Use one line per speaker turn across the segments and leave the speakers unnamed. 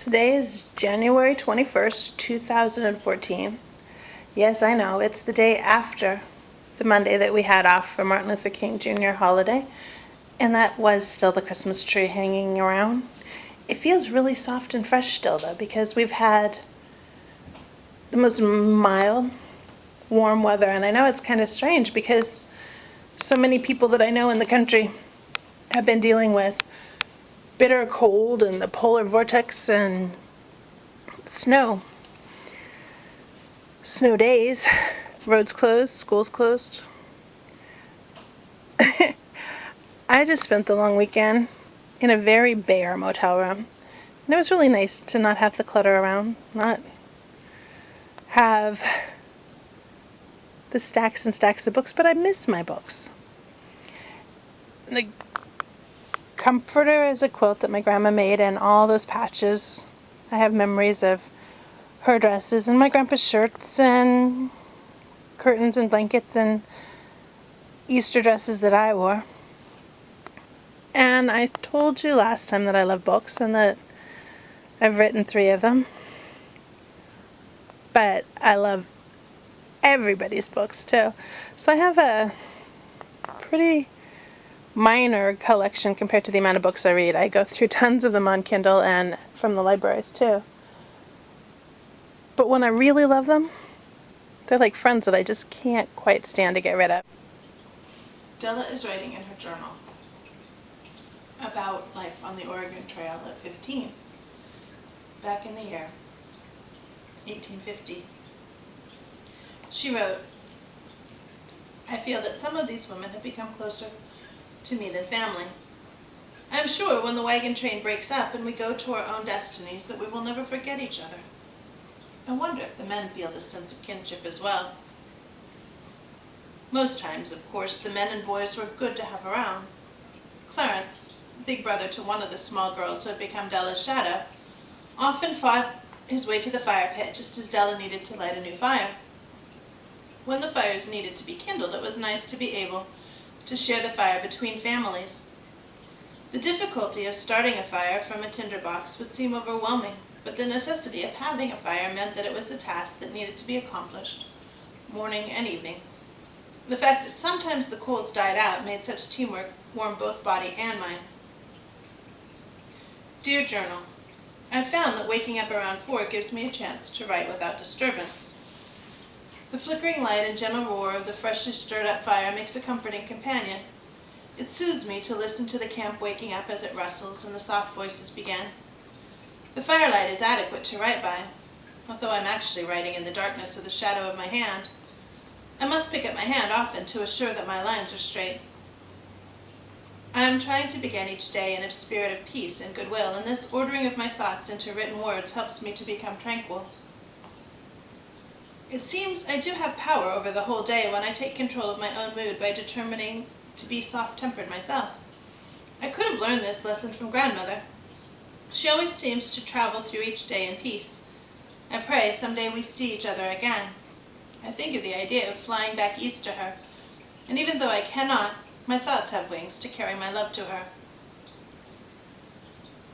Today is January 21st, 2014. Yes, I know, it's the day after the Monday that we had off for Martin Luther King Jr. holiday, and that was still the Christmas tree hanging around. It feels really soft and fresh still, though, because we've had the most mild, warm weather, and I know it's kind of strange because so many people that I know in the country have been dealing with bitter cold and the polar vortex and snow days, roads closed, schools closed. I just spent the long weekend in a very bare motel room, and it was really nice to not have the clutter around, not have the stacks and stacks of books, but I miss my books. The comforter is a quilt that my grandma made, and all those patches, I have memories of her dresses and my grandpa's shirts and curtains and blankets and Easter dresses that I wore. And I told you last time that I love books and that I've written 3 of them. But I love everybody's books too. So I have a pretty minor collection compared to the amount of books I read. I go through tons of them on Kindle and from the libraries too. But when I really love them, they're like friends that I just can't quite stand to get rid of. Della is writing in her journal about life on the Oregon Trail at 15, back in the year 1850. She wrote, "I feel that some of these women have become closer to me than family. I am sure when the wagon train breaks up and we go to our own destinies that we will never forget each other. I wonder if the men feel this sense of kinship as well. Most times, of course, the men and boys were good to have around. Clarence, big brother to one of the small girls who had become Della's shadow, often fought his way to the fire pit just as Della needed to light a new fire. When the fires needed to be kindled, it was nice to be able to share the fire between families. The difficulty of starting a fire from a tinderbox would seem overwhelming, but the necessity of having a fire meant that it was a task that needed to be accomplished, morning and evening. The fact that sometimes the coals died out made such teamwork warm both body and mind. Dear Journal, I've found that waking up around 4 gives me a chance to write without disturbance. The flickering light and gentle roar of the freshly stirred up fire makes a comforting companion. It soothes me to listen to the camp waking up as it rustles and the soft voices begin. The firelight is adequate to write by, although I'm actually writing in the darkness of the shadow of my hand. I must pick up my hand often to assure that my lines are straight. I am trying to begin each day in a spirit of peace and goodwill, and this ordering of my thoughts into written words helps me to become tranquil. It seems I do have power over the whole day when I take control of my own mood by determining to be soft-tempered myself. I could have learned this lesson from grandmother. She always seems to travel through each day in peace. I pray someday we see each other again. I think of the idea of flying back east to her, and even though I cannot, my thoughts have wings to carry my love to her."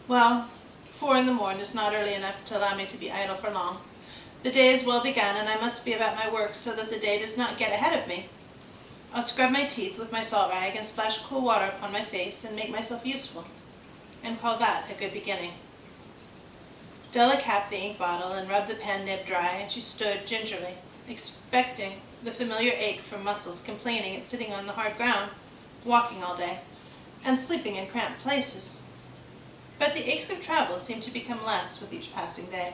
Well, 4 in the morning is not early enough to allow me to be idle for long. The day is well begun, and I must be about my work so that the day does not get ahead of me. I'll scrub my teeth with my salt rag and splash cool water upon my face and make myself useful, and call that a good beginning. Della capped the ink bottle and rubbed the pen nib dry, and she stood gingerly, expecting the familiar ache from muscles complaining at sitting on the hard ground, walking all day, and sleeping in cramped places. But the aches of travel seemed to become less with each passing day.